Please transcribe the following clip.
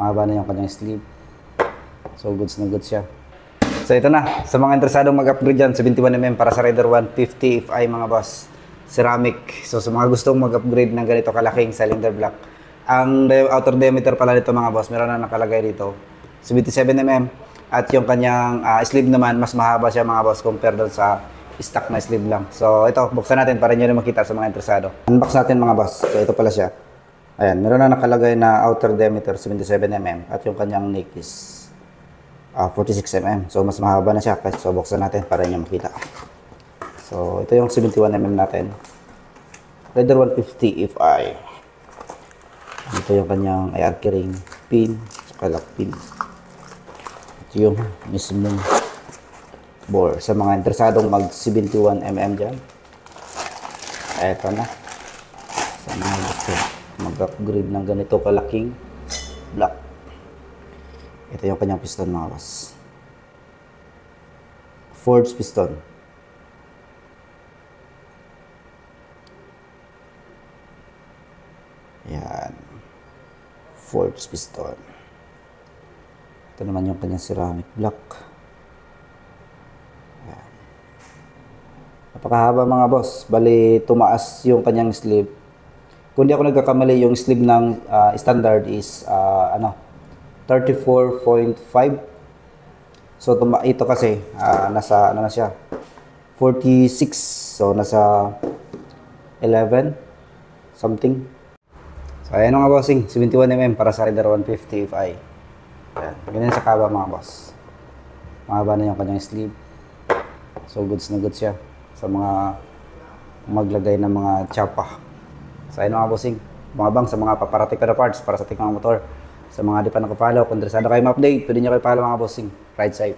Mahaba na yung kanyang sleeve. So goods na goods siya. So ito na, sa mga interesadong mag-upgrade dyan, 71mm para sa Raider 150 FI mga boss. Ceramic. So sa mga gustong mag-upgrade ng ganito kalaking cylinder block, ang outer diameter pala nito mga boss, meron na nakalagay dito 77mm. At yung kanyang sleeve naman, mas mahaba siya mga boss compare doon sa stock na sleeve lang. So ito, buksan natin para nyo na makita sa mga interesado. Unbox natin mga boss. So ito pala siya. Ayan, meron na nakalagay na outer diameter 77mm at yung kanyang neck is 46mm. So mas mahaba na siya. So buksan natin para nyo makita. So ito yung 71mm natin. Raider 150 FI. Ito yung kanyang IR ring pin, saka lock pin. Ito yung mismong bore. Sa mga interesadong mag 71mm dyan, eto na. Sa mga gusto mag-upgrade ng ganito kalaking block. Ito yung kanyang piston mga boss. Forged piston. Yan. Forged piston. Ito naman yung kanyang ceramic block. Yan. Napakahaba mga boss. Bali, tumaas yung kanyang sleeve. Kung di ako nagkakamali, yung sleeve ng standard is 34.5. So ito kasi nasa ano na siya 46. So nasa 11 something. So ayan mga bossing, 71mm para sa Raider 150 FI. Ayan, ganyan sa kaba mga boss. Mahaba na yung kanyang sleeve. So goods na goods siya sa mga maglagay ng mga chapa. So ayun mga bossing, mga bang sa mga paparating na parts para sa ating mga motor. Sa mga di pa nakapalaw, kung interesado kayo ma-update, pwede nyo kayo follow mga bossing. Ride safe.